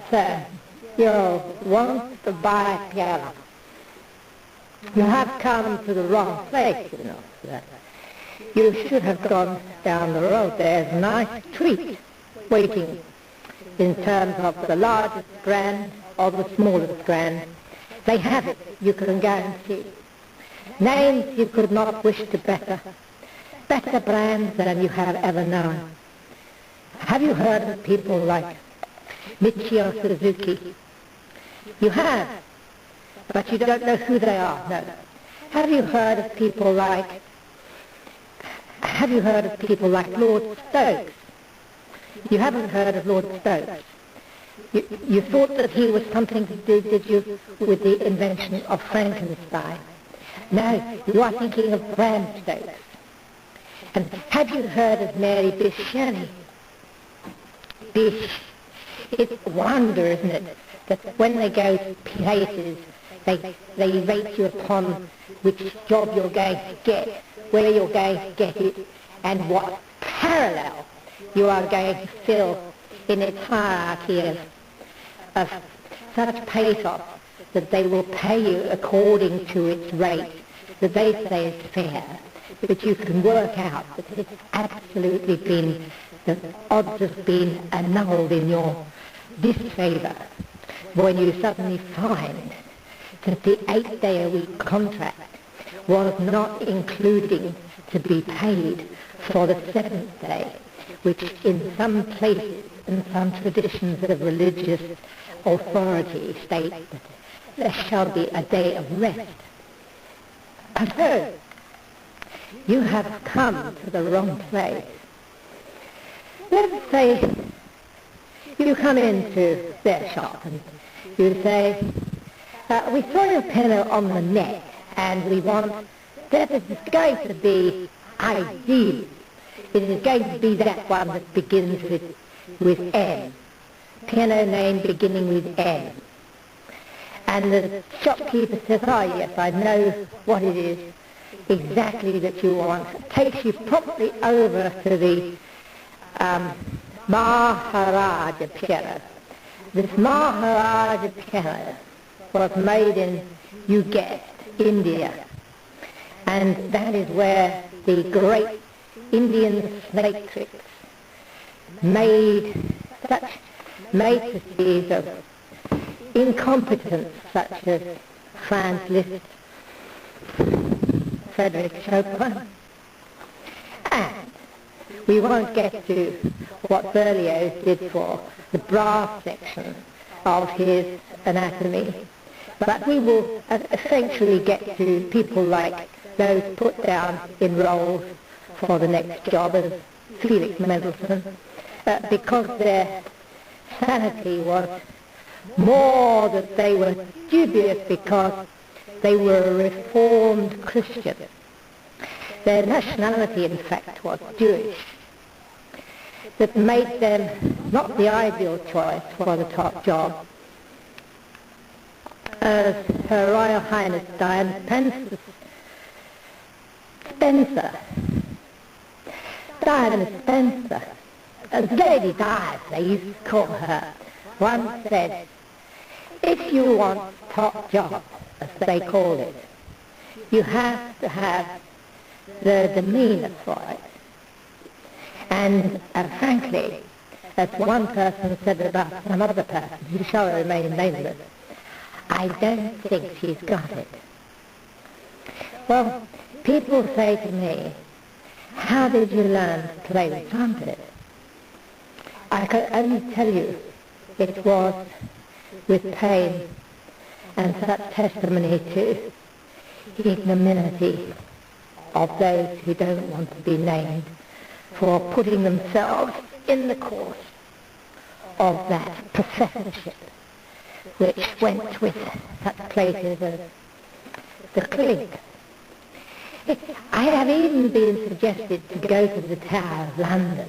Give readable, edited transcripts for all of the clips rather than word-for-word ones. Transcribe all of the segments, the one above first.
So, you want to buy a piano. You have come to the wrong place, you know. You should have gone down the road. There's a nice treat waiting in terms of the largest grand or the smallest grand. They have it, you can guarantee. Names you could not wish to better brands than you have ever known. Have you heard of people like Michio Suzuki? You have, but you don't know who they are, no. Have you heard of people like Lord Stokes? You haven't heard of Lord Stokes. You thought that he was something to do, did you, with the invention of Frankenstein? No, you are thinking of Bram Stokes. And have you heard of Mary Bysshe Shelley? Bysshe. It's a wonder, isn't it, that when they go to places, they rate you upon which job you're going to get, where you're going to get it, and what parallel you are going to fill in its hierarchy of such pathos that they will pay you according to its rate that they say is fair, but you can work out that it's absolutely been, the odds have been annulled in your disfavour when you suddenly find that the 8-day-a-week contract was not including to be paid for the 7th day, which in some places and some traditions of religious authority state that there shall be a day of rest. So, you have come to the wrong place. Let's say you come into their shop and you say, we saw your piano on the net and we want, that is going to be ideal. It is going to be that one that begins with M. Piano name beginning with M. And the shopkeeper says, yes, I know what it is exactly that you want. Takes you promptly over to the Maharaja piano. This Maharaja piano was made in, you guessed, India. And that is where the great Indian snake tricks made such matrices of incompetence such as Franz Liszt, Frederick Chopin. And we won't get to what Berlioz did for the brass section of his anatomy, but we will essentially get to people like those put down in roles for the next job as Felix Mendelssohn, because their sanity was more that they were dubious because they were a Reformed Christian. Their nationality, in fact, was Jewish. That made them not the ideal choice for the top job. As Her Royal Highness Diana Spencer, as Lady Di, they used to call her, once said, if you want top job, as they called it, you have to have the demeanour for it. And frankly, as one person said about some other person, who shall remain nameless, I don't think she's got it. Well, people say to me, how did you learn to play the trumpet? I can only tell you it was with pain and such testimony to ignominy of those who don't want to be named for putting themselves in the course of that professorship which went with such places as the Clink. I have even been suggested to go to the Tower of London,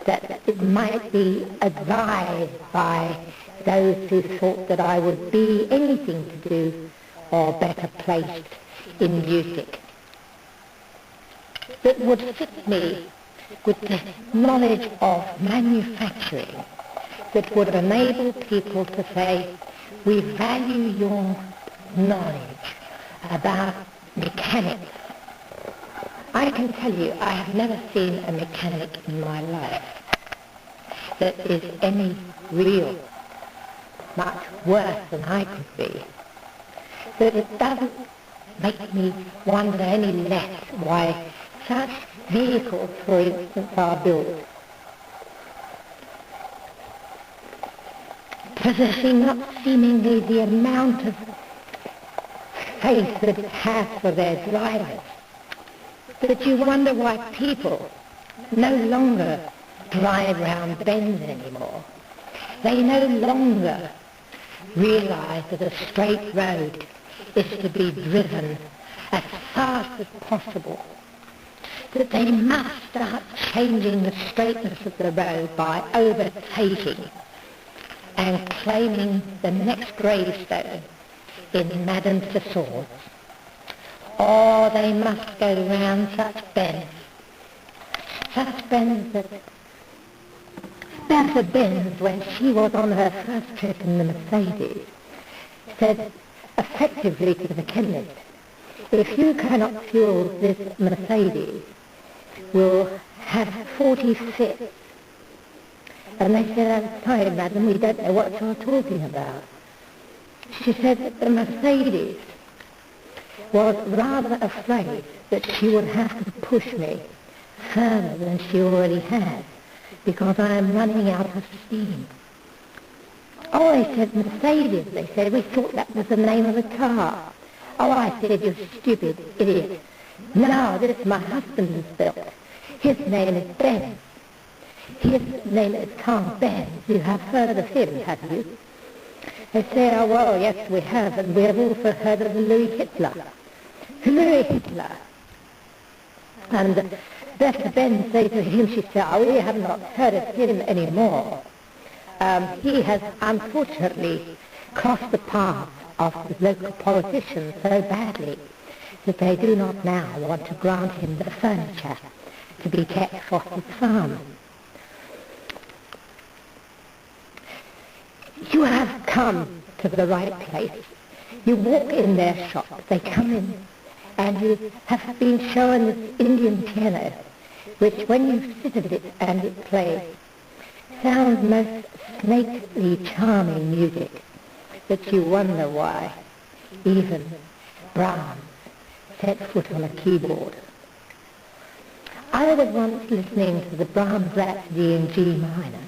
that it might be advised by those who thought that I would be anything to do or better placed in music, that would fit me with the knowledge of manufacturing that would enable people to say, we value your knowledge about mechanics. I can tell you, I have never seen a mechanic in my life that is any real, much worse than I could be. That it doesn't make me wonder any less why such vehicles, for instance, are built, possessing not seemingly the amount of faith that it has for their drivers, that you wonder why people no longer drive round bends anymore. They no longer realise that a straight road is to be driven as fast as possible, that they must start changing the straightness of the road by overtaking and claiming the next gravestone in Madame Tussauds, or they must go round such bends that Bertha Benz, when she was on her first trip in the Mercedes, said effectively to the chemist, if you cannot fuel this Mercedes, we'll have 46. And they said, I'm sorry, madam, we don't know what you're talking about. She said that the Mercedes was rather afraid that she would have to push me further than she already had, because I am running out of steam. Oh, they said, Mercedes, they said, we thought that was the name of the car. Oh, I said, you stupid idiot. No, this my husband has built. His name is Ben. His name is Carl Benz. You have heard of him, have you? They say, oh, well, yes, we have, and we have also heard of Louis Hitler. Louis Hitler. And Bertha Ben said to him, she said, oh, we have not heard of him anymore. He has unfortunately crossed the path of the local politicians so badly that they do not now want to grant him the furniture to be kept off his farm. You have come to the right place. You walk in their shop, they come in, and you have been shown this Indian piano, which when you sit at it and it plays, sounds most snakily charming music, that you wonder why even Brahms set foot on a keyboard. I was once listening to the Brahms Rhapsody in G minor,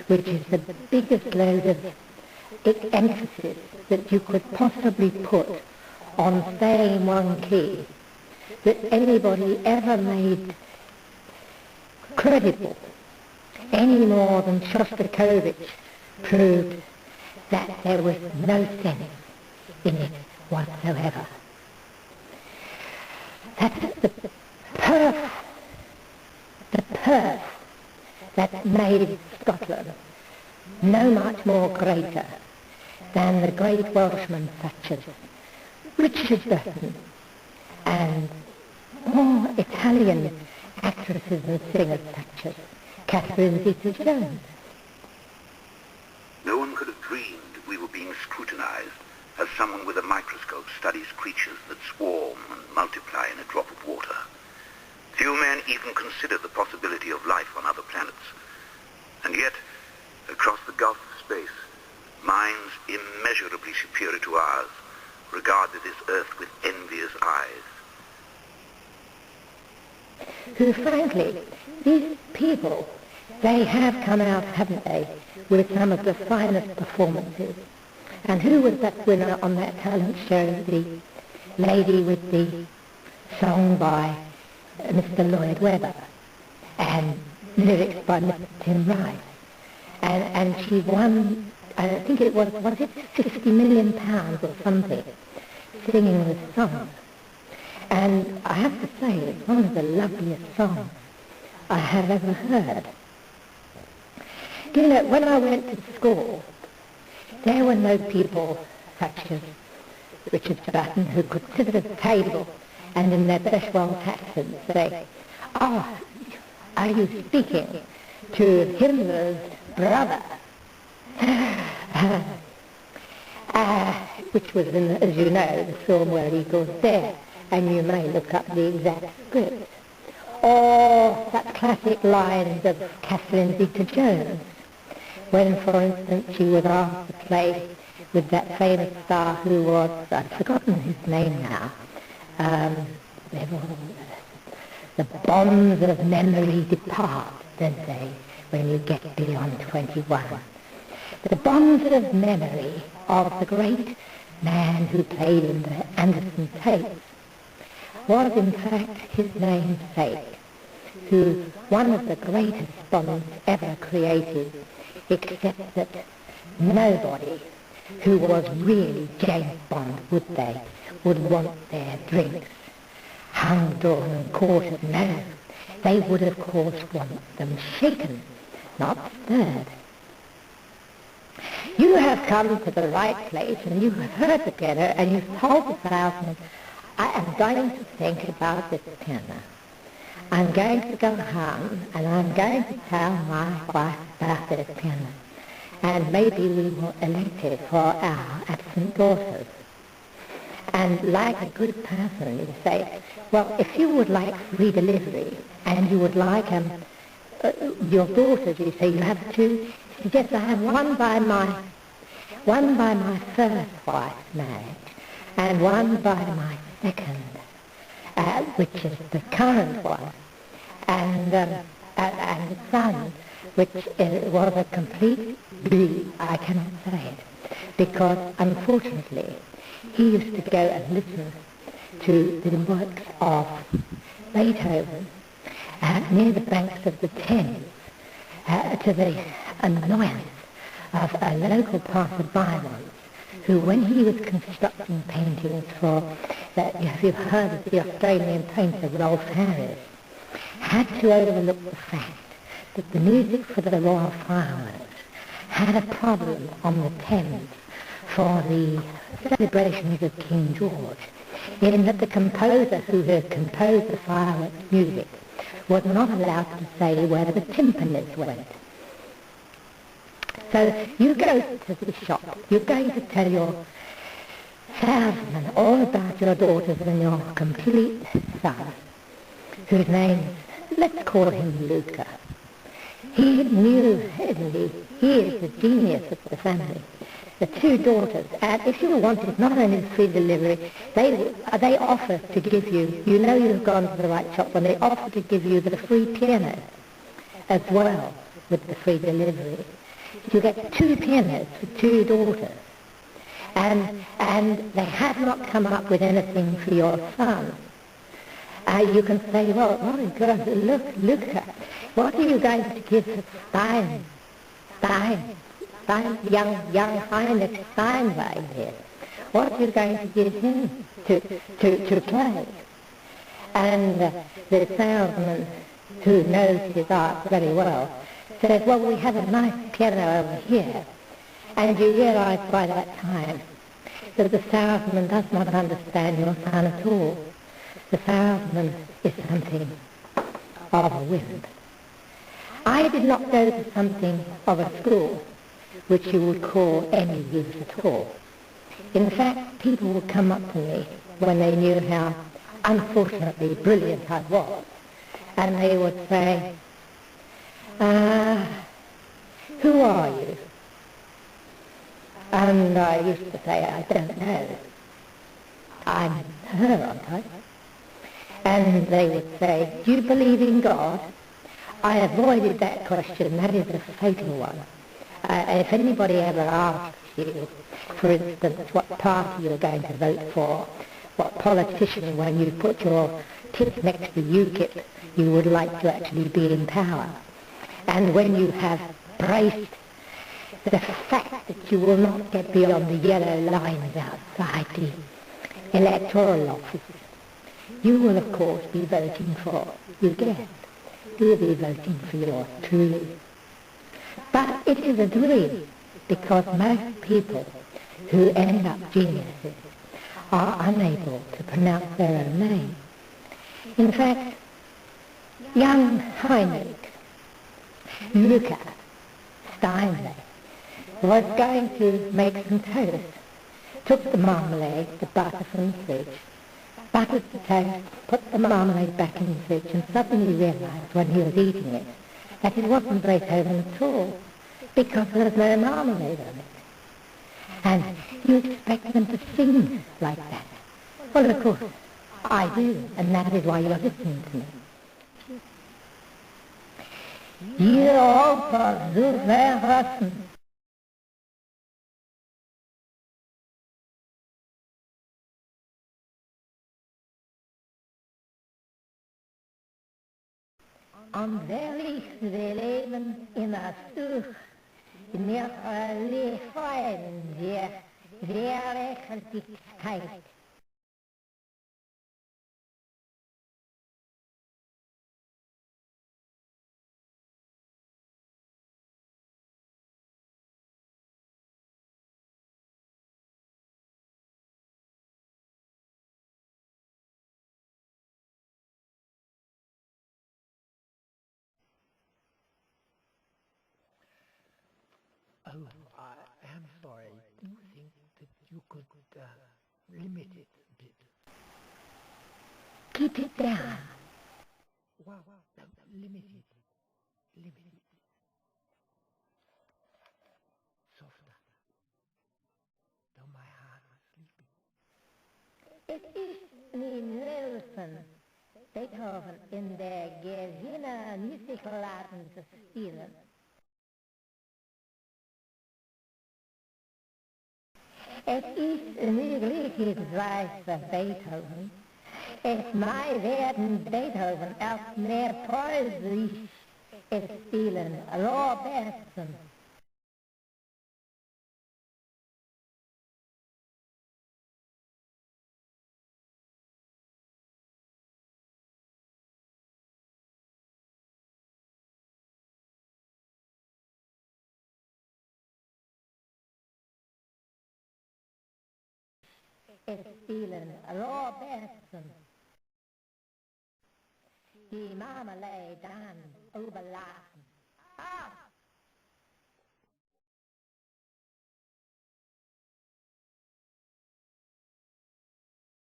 which is the biggest load of emphasis that you could possibly put on staying one key that anybody ever made credible, any more than Shostakovich proved that there was no sense in it whatsoever. That's the perf that made Scotland no much more greater than the great Welshmen such as Richard Burton and more Italian actresses and singers such as Catherine Zeta-Jones. No one could have dreamed we were being scrutinized as someone with a microscope studies creatures that swarm and multiply in a drop of water. Few men even consider the possibility of life on other planets. And yet, across the gulf of space, minds immeasurably superior to ours regarded this Earth with envious eyes. Who, frankly, these people, they have come out, haven't they, with some of the finest performances. And who was that winner on that talent show, the lady with the song by Mr. Lloyd Webber and lyrics by Mr. Tim Rice? And she won, I think it was it £50 million or something, singing this song. And I have to say, it's one of the loveliest songs I have ever heard. You know, when I went to school, there were no people such as Richard Burton who could sit at a table and in their best Welsh accent say, "Oh, are you speaking to Himmler's brother?" which was, as you know, the film where he goes there, and you may look up the exact script. Or that classic lines of Catherine Zeta-Jones, when, for instance, she was asked to play with that famous star who was, I've forgotten his name now, the bonds of memory depart, don't they, when you get beyond 21. The bonds of memory of the great man who played in the Anderson tapes was in fact his namesake, who's one of the greatest bonds ever created, except that nobody who was really James Bond, would want their drinks hung, drawn and quartered. No, they would of course want them shaken, not stirred. You have come to the right place, and you have heard the piano, and you've told the salesman, I am going to think about this piano. I'm going to go home, and I'm going to tell my wife about this piano. And maybe we will elect it for our absent daughters. And like a good person, you say, well, if you would like free delivery, and you would like your daughters, you say, you have two. He says, yes, I have one by my first wife's marriage, and one by my second, which is the current one, and the son, which was a complete B, I cannot say it, because unfortunately he used to go and listen to the works of Beethoven near the banks of the Thames, to the annoyance of a local passer-by once, who, when he was constructing paintings for, if you've heard of the Australian painter Rolf Harris, had to overlook the fact that the music for the Royal Fireworks had a problem on the Thames for the celebrations of King George, in that the composer who had composed the fireworks music was not allowed to say where the timpanis went. So you go to the shop, you're going to tell your salesman all about your daughters and your complete son, whose name, let's call him Luca. He knew, he is the genius of the family. The two daughters, and if you wanted not only free delivery, they offer to give you, you know you've gone to the right shop when they offer to give you the free piano as well with the free delivery. You get two pianos for two daughters, and they have not come up with anything for your son. You can say, well, my God, look, what are you going to give to Stein, young Heinrich Steinway here? What are you going to give him to play? And the salesman, who knows his art very well, says, well, we have a nice piano over here. And you realise by that time that the salesman does not understand your son at all. The salesman is something of a wimp. I did not go to something of a school which you would call any use at all. In fact, people would come up to me when they knew how unfortunately brilliant I was, and they would say, who are you? And I used to say, I don't know. I'm her, aren't I? And they would say, do you believe in God? I avoided that question. That is a fatal one. If anybody ever asks you, for instance, what party you're going to vote for, what politician, when you put your tip next to UKIP, you would like to actually be in power, and when you have braced the fact that you will not get beyond the yellow lines outside the electoral office, you will of course be voting for, you guessed, you'll be voting for yours truly. But it is a dream, because most people who end up geniuses are unable to pronounce their own name. In fact, young Heinrich Luca Steinway was going to make some toast. Took the marmalade, the butter from the fridge, buttered the toast, put the marmalade back in the fridge, and suddenly realised when he was eating it that it wasn't Beethoven at all, because there was no marmalade on it. And you expect them to sing like that. Well, of course, I do, and that is why you're listening to me. Hierover zu verrassen. Und wer ich will leben in der Stuch, in der Freuden, der Gerechtigkeit. Oh, I am sorry. Do you think that you could limit it a bit? Keep it down. Well, no, limit it. Limit it. Softer. Though my heart was sleeping. Es ist nie helfen, Beethoven in der Gewinner Musikladen zu spielen. Es ist möglich, ich weiß für Beethoven. Es mag werden Beethoven erst mehr preußisch spielen, Robertson. Spielen, Robertson. Die Marmalade dann überlassen.